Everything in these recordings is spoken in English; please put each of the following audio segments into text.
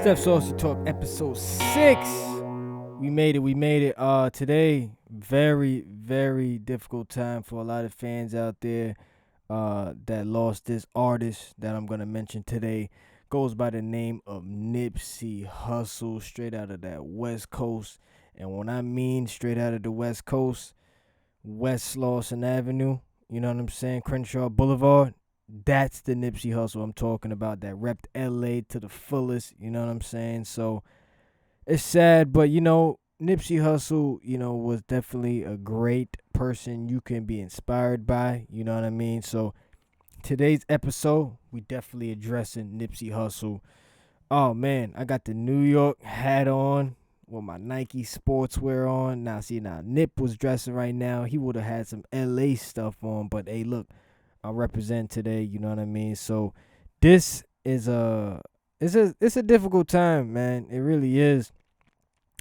Stef Saucy Talk episode 6. We made it. Today, very difficult time for a lot of fans out there that lost this artist that I'm gonna mention today. Goes by the name of Nipssey Hussle, straight out of that West Coast. And when I mean straight out of the West Coast, West Slauson Avenue, you know what I'm saying, Crenshaw Boulevard. That's the Nipsey Hussle I'm talking about, that repped LA to the fullest, you know what I'm saying? So it's sad, but Nipsey Hussle, was definitely a great person you can be inspired by, you know what I mean? So today's episode, we definitely addressing Nipsey Hussle. Oh man, I got the New York hat on with my Nike sportswear on. Now Nip was dressing right now. He would have had some LA stuff on, but hey, look, I represent today, you know what I mean? So this is it's a difficult time, man. It really is.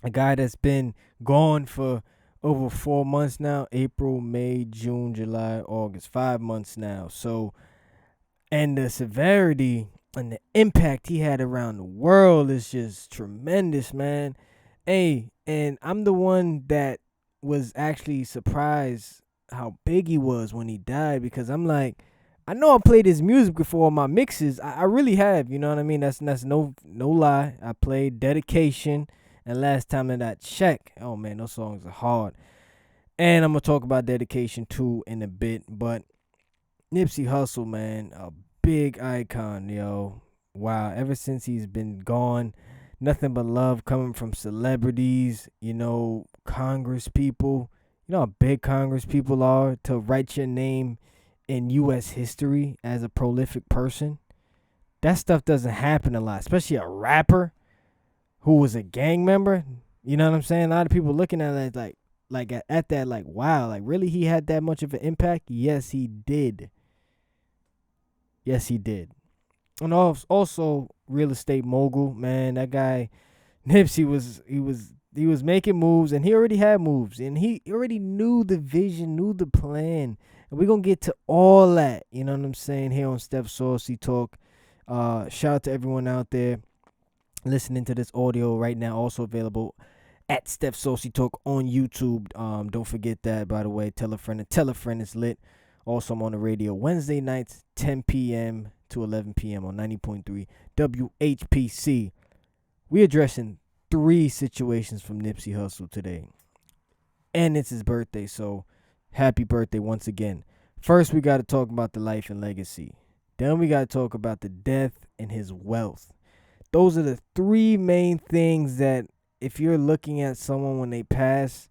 A guy that's been gone for over 4 months now. April, May, June, July, August. 5 months now. So, and the severity and the impact he had around the world is just tremendous, man. Hey, and I'm the one that was actually surprised how big he was when he died, because I'm like, I know I played his music before on my mixes. I really have, you know what I mean? That's no lie. I played Dedication and Last Time That I Check. Oh man, those songs are hard. And I'm gonna talk about Dedication 2 in a bit. But Nipsey Hussle, man, a big icon, yo. Wow, ever since he's been gone, nothing but love coming from celebrities, Congress people. You know how big Congress people are to write your name in U.S. history as a prolific person? That stuff doesn't happen a lot, especially a rapper who was a gang member. You know what I'm saying? A lot of people looking at it at that, like, wow, like really he had that much of an impact? Yes, he did. Yes, he did. And also real estate mogul, man. That guy, Nipsey he was making moves, and he already had moves, and he already knew the vision, knew the plan. And we're going to get to all that, you know what I'm saying, here on Stef Saucy Talk. Shout out to everyone out there listening to this audio right now, also available at Stef Saucy Talk on YouTube. Don't forget that, by the way. Tell a friend is lit. Also, I'm on the radio Wednesday nights, 10 p.m. to 11 p.m. on 90.3 WHPC. We're addressing 3 situations from Nipsey Hussle today. And it's his birthday, so happy birthday once again. First, we got to talk about the life and legacy. Then we got to talk about the death and his wealth. Those are the 3 main things that if you're looking at someone when they pass,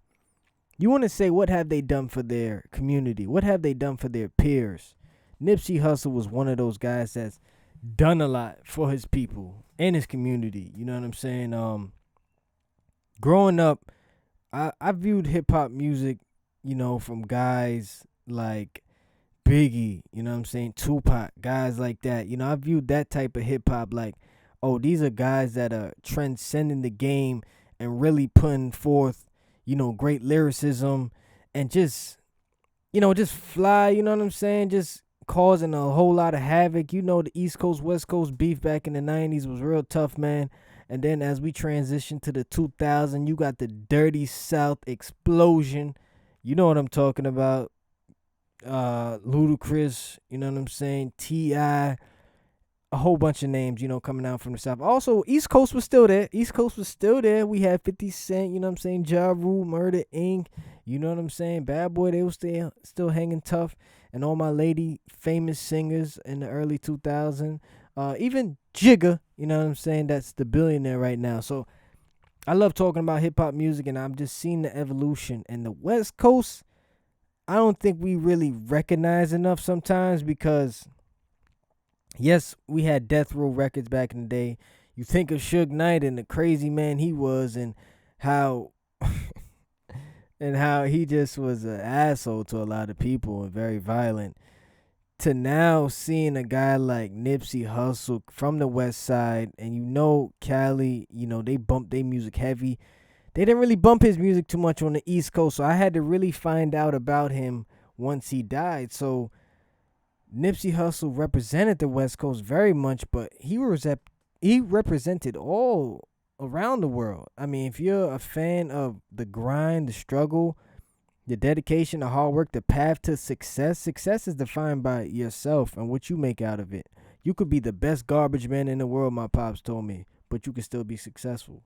you want to say, what have they done for their community? What have they done for their peers? Nipsey Hussle was one of those guys that's done a lot for his people and his community. You know what I'm saying? Growing up, I viewed hip-hop music, from guys like Biggie, you know what I'm saying, Tupac, guys like that. I viewed that type of hip-hop like, oh, these are guys that are transcending the game and really putting forth, great lyricism and just fly, you know what I'm saying, just causing a whole lot of havoc. The East Coast, West Coast beef back in the 90s was real tough, man. And then as we transition to the 2000s, you got the Dirty South explosion. You know what I'm talking about. Ludacris, you know what I'm saying, T.I., a whole bunch of names, coming out from the South. Also, East Coast was still there. We had 50 Cent, you know what I'm saying, Ja Rule, Murder, Inc., you know what I'm saying, Bad Boy, they were still hanging tough. And all my lady famous singers in the early 2000s. Even Jigga, you know what I'm saying, that's the billionaire right now. So I love talking about hip-hop music, and I'm just seeing the evolution. And the West Coast, I don't think we really recognize enough sometimes, because yes, we had Death Row Records back in the day. You think of Suge Knight and the crazy man he was, and how and how he just was an asshole to a lot of people and very violent. To now seeing a guy like Nipsey Hussle from the West Side, and Cali, they bump their music heavy. They didn't really bump his music too much on the East Coast, so I had to really find out about him once he died. So Nipsey Hussle represented the West Coast very much, but he was he represented all around the world. I mean, if you're a fan of the grind, the struggle, the dedication, the hard work, the path to success, success is defined by yourself and what you make out of it. You could be the best garbage man in the world, my pops told me, but you can still be successful.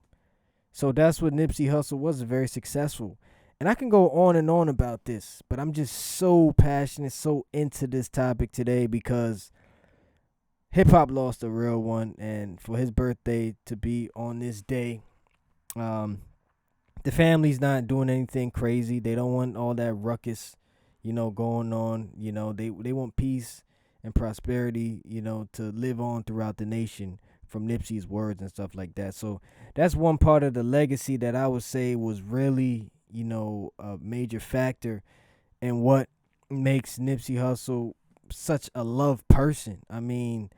So that's what Nipsey Hussle was, very successful. And I can go on and on about this, but I'm just so passionate, so into this topic today because hip hop lost a real one. And for his birthday to be on this day, um, the family's not doing anything crazy. They don't want all that ruckus, going on. They want peace and prosperity, to live on throughout the nation from Nipsey's words and stuff like that. So that's one part of the legacy that I would say was really, a major factor in what makes Nipsey Hussle such a loved person. I mean,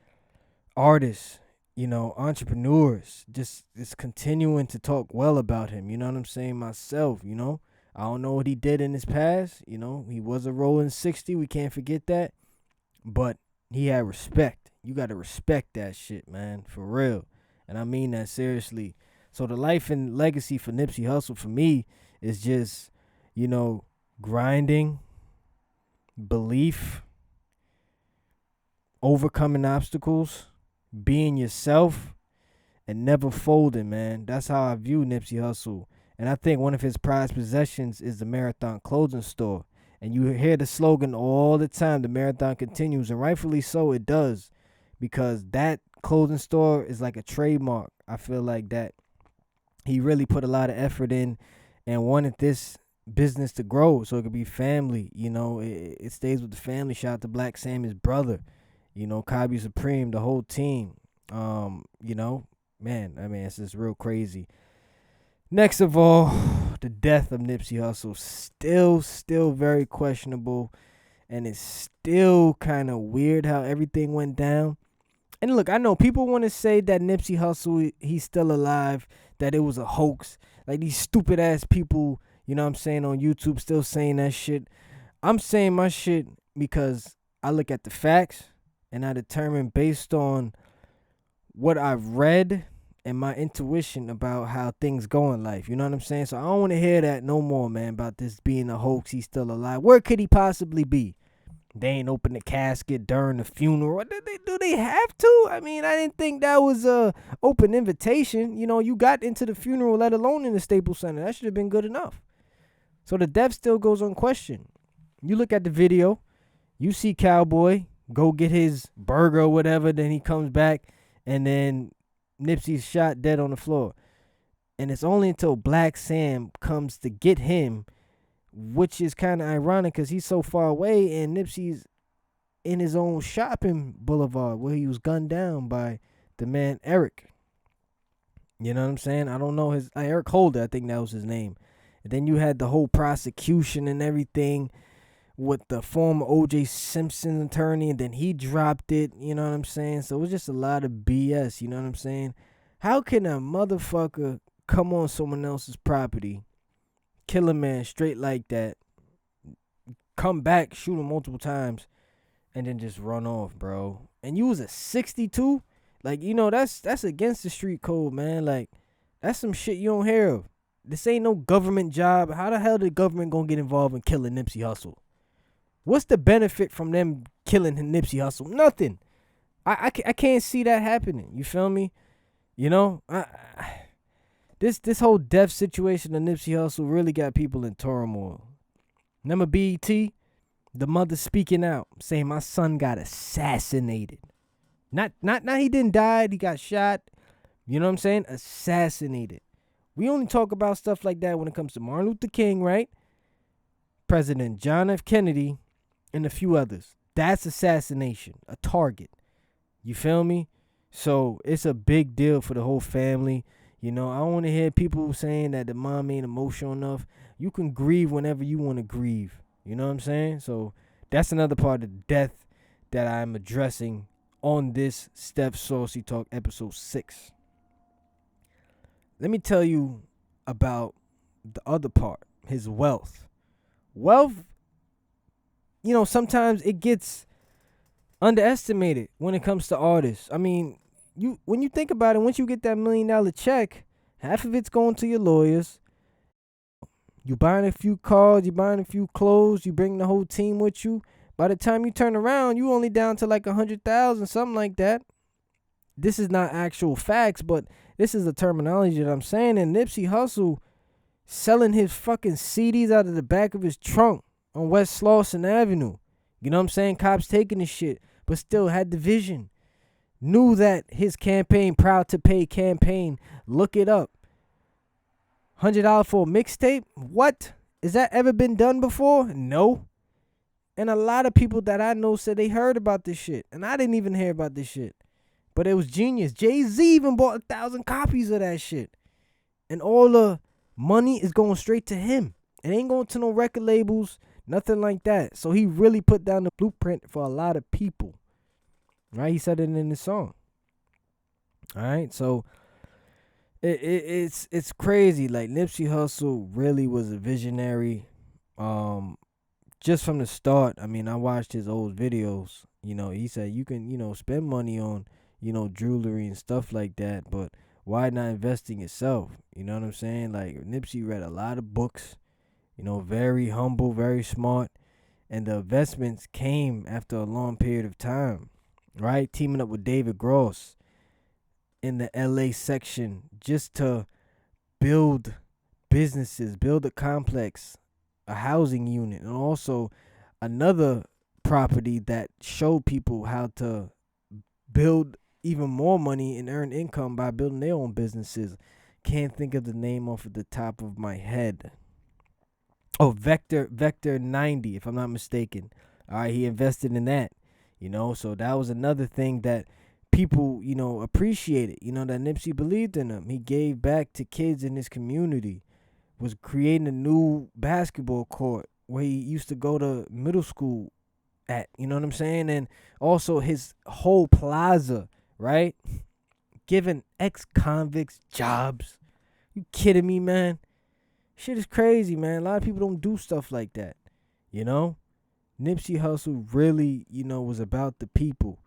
artists, entrepreneurs, just continuing to talk well about him. You know what I'm saying? Myself, I don't know what he did in his past. He was a rolling 60. We can't forget that. But he had respect. You got to respect that shit, man, for real. And I mean that seriously. So the life and legacy for Nipsey Hussle for me is just, grinding, belief, overcoming obstacles, being yourself, and never folding, man. That's how I view Nipsey Hussle. And I think one of his prized possessions is the Marathon clothing store. And you hear the slogan all the time, the marathon continues, and rightfully so it does, because that clothing store is like a trademark. I feel like that he really put a lot of effort in and wanted this business to grow so it could be family. It stays with the family. Shout out to Black Sam, his brother, Kabi Supreme, the whole team. Man, I mean, it's just real crazy. Next of all, the death of Nipsey Hussle, still very questionable, and it's still kind of weird how everything went down. And look, I know people want to say that Nipsey Hussle, he's still alive, that it was a hoax. Like these stupid ass people, on YouTube still saying that shit. I'm saying my shit because I look at the facts and I determine based on what I've read and my intuition about how things go in life. You know what I'm saying? So I don't want to hear that no more, man, about this being a hoax. He's still alive. Where could he possibly be? They ain't open the casket during the funeral. Do they have to? I mean, I didn't think that was a open invitation. You got into the funeral, let alone in the Staples Center. That should have been good enough. So the death still goes unquestioned. You look at the video, you see Cowboy go get his burger or whatever, then he comes back, and then Nipsey's shot dead on the floor. And it's only until Black Sam comes to get him, which is kind of ironic because he's so far away and Nipsey's in his own shopping boulevard where he was gunned down by the man Eric. You know what I'm saying? I don't know his Eric Holder, I think that was his name. And then you had the whole prosecution and everything with the former O.J. Simpson attorney, and then he dropped it, you know what I'm saying? So it was just a lot of BS, you know what I'm saying? How can a motherfucker come on someone else's property, kill a man straight like that, come back, shoot him multiple times, and then just run off, bro? And you was a 62? Like, that's against the street code, man. Like, that's some shit you don't hear of. This ain't no government job. How the hell the government gonna get involved in killing Nipsey Hussle? What's the benefit from them killing Nipsey Hussle? Nothing. I can't see that happening. You feel me? This whole death situation of Nipsey Hussle really got people in turmoil. Remember BET? The mother speaking out, saying my son got assassinated. Not he didn't die, he got shot. You know what I'm saying? Assassinated. We only talk about stuff like that when it comes to Martin Luther King, right? President John F. Kennedy, and a few others. That's assassination, a target. You feel me? So it's a big deal for the whole family. I don't want to hear people saying that the mom ain't emotional enough. You can grieve whenever you want to grieve. You know what I'm saying? So that's another part of death that I'm addressing on this Stef Saucy Talk episode 6. Let me tell you about the other part, his wealth. Wealth, sometimes it gets underestimated when it comes to artists. I mean, when you think about it, once you get that $1 million check, half of it's going to your lawyers. You buying a few cars, you buying a few clothes, you bring the whole team with you. By the time you turn around, you only down to like 100,000, something like that. This is not actual facts, but this is the terminology that I'm saying. And Nipsey Hussle selling his fucking CDs out of the back of his trunk on West Slauson Avenue. You know what I'm saying? Cops taking the shit, but still had the vision. Knew that his campaign, Proud to Pay campaign, look it up. $100 for a mixtape? What? Has that ever been done before? No. And a lot of people that I know said they heard about this shit. And I didn't even hear about this shit. But it was genius. Jay-Z even bought 1,000 copies of that shit. And all the money is going straight to him. It ain't going to no record labels, nothing like that. So he really put down the blueprint for a lot of people. Right? He said it in his song. All right? So it's crazy. Like, Nipsey Hussle really was a visionary. Just from the start, I mean, I watched his old videos. You know, he said you can, spend money on, jewelry and stuff like that, but why not invest in yourself? You know what I'm saying? Like, Nipsey read a lot of books, very humble, very smart, and the investments came after a long period of time, right? Teaming up with David Gross in the LA section just to build businesses, build a complex, a housing unit, and also another property that showed people how to build even more money and earn income by building their own businesses. Can't think of the name off of the top of my head. Oh, Vector 90, if I'm not mistaken. All right, he invested in that, so that was another thing that people, appreciated, that Nipsey believed in him. He gave back to kids in his community, was creating a new basketball court where he used to go to middle school at, you know what I'm saying? And also his whole plaza, right? Giving ex-convicts jobs. You kidding me, man? Shit is crazy, man. A lot of people don't do stuff like that, Nipsey Hussle really, was about the people.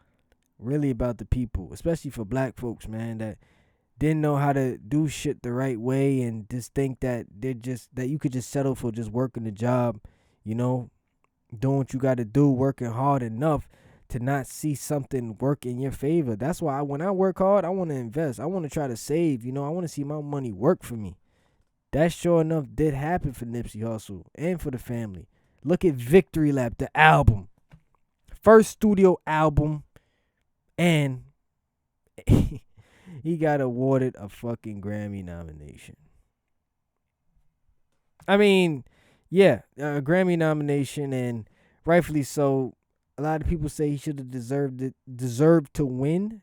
Really about the people, especially for black folks, man, that didn't know how to do shit the right way and just think that that you could just settle for just working the job, doing what you got to do, working hard enough to not see something work in your favor. That's why when I work hard, I want to invest. I want to try to save, I want to see my money work for me. That sure enough did happen for Nipsey Hussle and for the family. Look at Victory Lap, the album. First studio album, and he got awarded a fucking Grammy nomination. I mean, yeah, a Grammy nomination, and rightfully so. A lot of people say he should have deserved to win.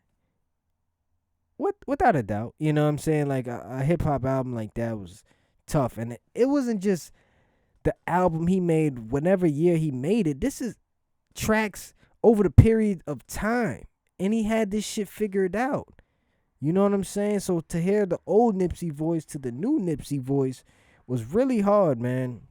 Without a doubt, you know what I'm saying? Like a hip hop album like that was tough, and it wasn't just the album he made. Whenever year he made it, this is tracks over the period of time, and he had this shit figured out. You know what I'm saying? So to hear the old Nipsey voice to the new Nipsey voice was really hard, man.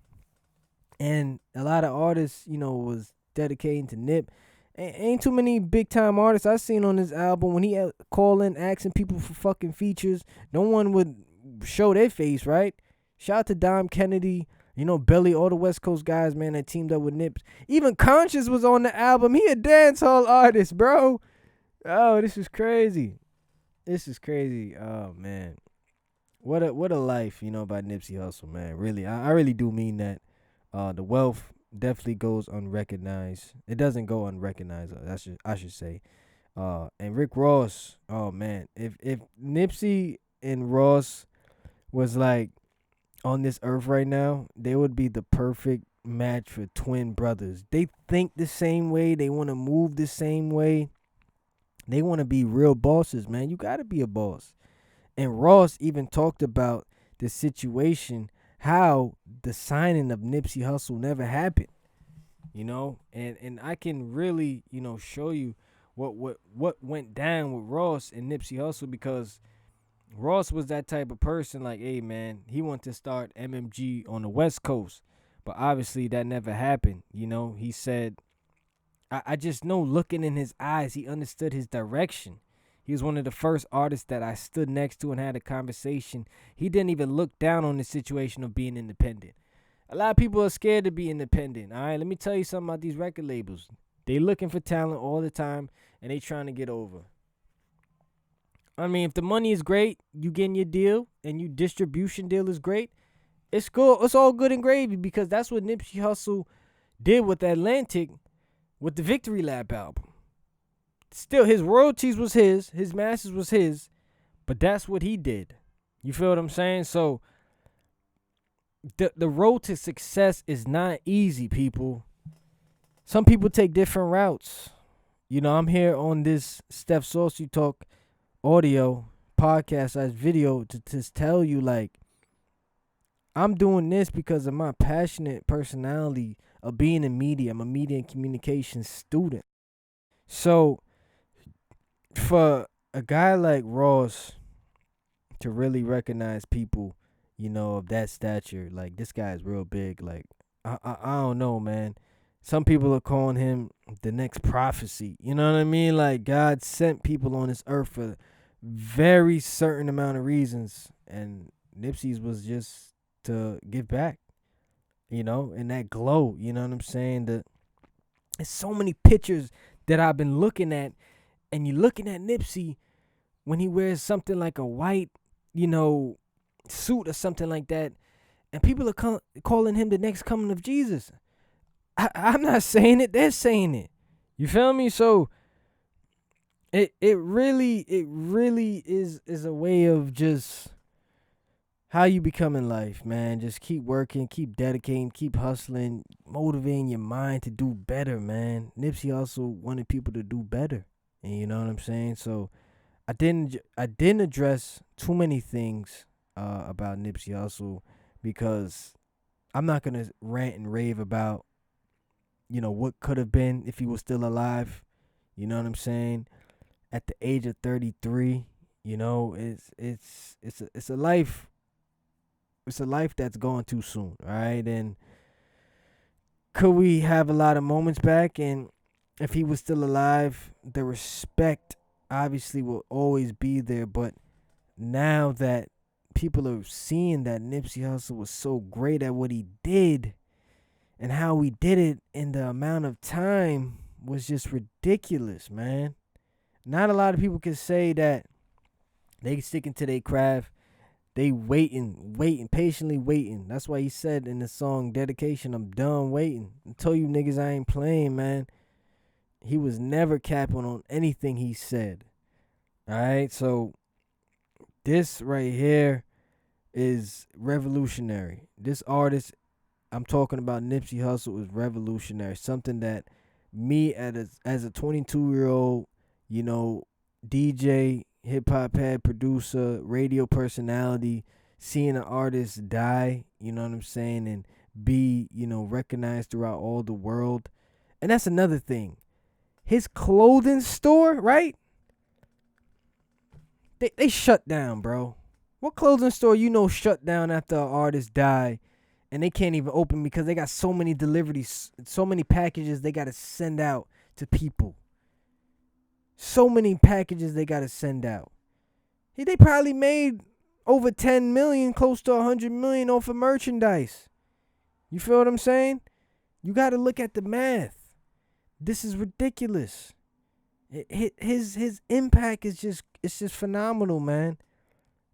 And a lot of artists, was dedicating to Nip. Ain't too many big time artists I seen on this album. When he calling, asking people for fucking features, no one would show their face, right? Shout out to Dom Kennedy, Belly, all the West Coast guys, man, that teamed up with Nip. Even Conscious was on the album. He a dancehall artist, bro. Oh, this is crazy. This is crazy. Oh, man. What a life, by Nipsey Hussle, man. Really, I really do mean that. The wealth definitely goes unrecognized. It doesn't go unrecognized. I should say. And Rick Ross. Oh man, if Nipsey and Ross was like on this earth right now, they would be the perfect match for twin brothers. They think the same way. They want to move the same way. They want to be real bosses, man. You got to be a boss. And Ross even talked about the situation, how the signing of Nipsey Hussle never happened, and I can really, show you what went down with Ross and Nipsey Hussle, because Ross was that type of person, like, hey, man, he wanted to start MMG on the West Coast, but obviously that never happened. He said, I just know looking in his eyes, he understood his direction. He was one of the first artists that I stood next to and had a conversation. He didn't even look down on the situation of being independent. A lot of people are scared to be independent. All right, let me tell you something about these record labels. They looking for talent all the time, and they trying to get over. I mean, if the money is great, you getting your deal, and your distribution deal is great, it's cool. It's all good and gravy, because that's what Nipsey Hussle did with Atlantic with the Victory Lap album. Still, his royalties was his masters was his, but that's what he did. You feel what I'm saying? So the road to success is not easy, people. Some people take different routes. You know, I'm here on this Stef Saucy Talk audio podcast as video to tell you, like, I'm doing this because of my passionate personality of being in media. I'm a media and communications student. So for a guy like Ross to really recognize people, you know, of that stature, like, this guy is real big. Like, I don't know, man. Some people are calling him the next prophecy. You know what I mean? Like, God sent people on this earth for very certain amount of reasons, and Nipsey's was just to give back, you know, and that glow. You know what I'm saying? There's so many pictures that I've been looking at, and you're looking at Nipsey when he wears something like a white, you know, suit or something like that, and people are calling him the next coming of Jesus. I'm not saying it; they're saying it. You feel me? So it really is a way of just how you become in life, man. Just keep working, keep dedicating, keep hustling, motivating your mind to do better, man. Nipsey also wanted people to do better, and you know what I'm saying. So I didn't address too many things about Nipsey Hussle, because I'm not gonna rant and rave about, you know, what could have been if he was still alive. You know what I'm saying? At the age of 33, you know, it's a life. It's a life that's gone too soon, right? And could we have a lot of moments back? And if he was still alive, the respect obviously will always be there. But now that people are seeing that Nipsey Hussle was so great at what he did, and how he did it in the amount of time was just ridiculous, man. Not a lot of people can say that they sticking to their craft. They waiting, patiently waiting. That's why he said in the song Dedication, I'm done waiting. I told you niggas I ain't playing, man. He was never capping on anything he said. Alright, so this right here is revolutionary. This artist, I'm talking about Nipsey Hussle, is revolutionary. Something that me as a 22-year-old, you know, DJ, hip hop head, producer, radio personality, seeing an artist die, you know what I'm saying, and be, you know, recognized throughout all the world. And that's another thing. His clothing store, right? They shut down, bro. What clothing store you know shut down after an artist died? And they can't even open because they got so many deliveries, so many packages they got to send out to people. So many packages they got to send out. They probably made over 10 million, close to 100 million off of merchandise. You feel what I'm saying? You got to look at the math. This is ridiculous. His impact is just, it's just phenomenal, man.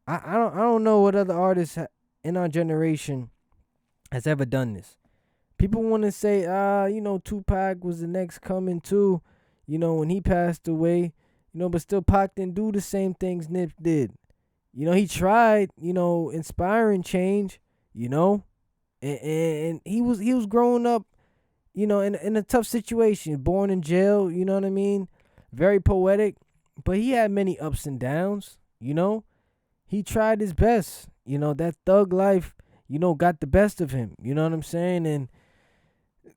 I don't know what other artists in our generation has ever done this. People want to say, you know, Tupac was the next coming too, you know, when he passed away, you know, but still Pac didn't do the same things Nip did. You know, he tried, you know, inspiring change, you know, and he was growing up, you know, in a tough situation, born in jail, you know what I mean? Very poetic, but he had many ups and downs, you know. He tried his best, you know, that thug life, you know, got the best of him, you know what I'm saying? And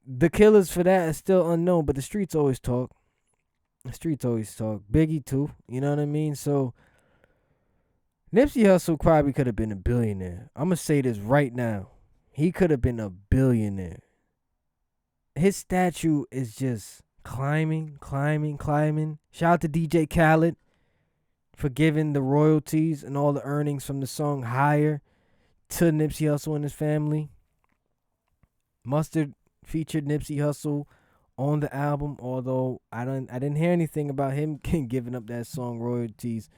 the killers for that is still unknown, but the streets always talk. The streets always talk. Biggie too, you know what I mean? So Nipsey Hussle probably could have been a billionaire. I'm going to say this right now. He could have been a billionaire. His statue is just climbing. Shout out to DJ Khaled. for giving the royalties and all the earnings from the song Higher to Nipsey Hussle and his family. Mustard featured Nipsey Hussle on the album, although I didn't hear anything about him giving up that song royalties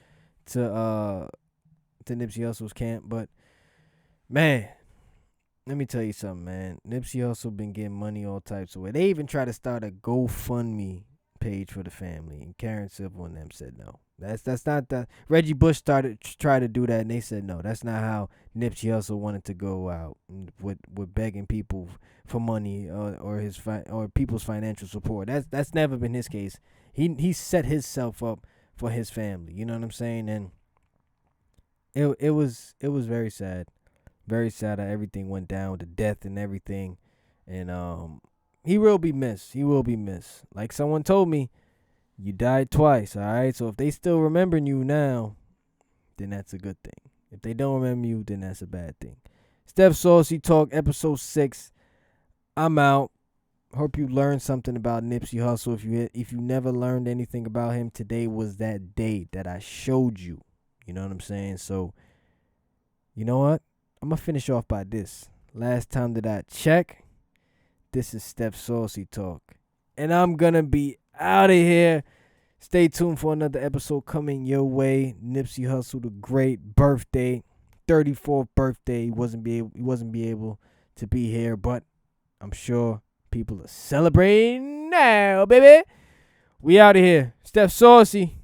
to Nipsey Hussle's camp. But man, let me tell you something, man. Nipsey Hussle been getting money all types of way. They even tried to start a GoFundMe page for the family, and Karen Civil and them said no. That's not the Reggie Bush tried to do that, and they said no. That's not how Nipsey Hussle wanted to go out with begging people for money or people's financial support. That's never been his case. He set himself up for his family. You know what I'm saying? And it was very sad. Very sad how everything went down with the death and everything. And he will be missed. He will be missed. Like someone told me, you died twice, all right? So if they still remembering you now, then that's a good thing. If they don't remember you, then that's a bad thing. Stef Saucy Talk, episode 6. I'm out. Hope you learned something about Nipsey Hussle. If you never learned anything about him, today was that day that I showed you. You know what I'm saying? So, you know what? I'm going to finish off by this. Last time that I check, this is Stef Saucy Talk. And I'm going to be out of here. Stay tuned for another episode coming your way. Nipsey Hussle, the great birthday, 34th birthday. He wasn't be able to be here, but I'm sure people are celebrating now, baby. We out of here. Stef Saucy.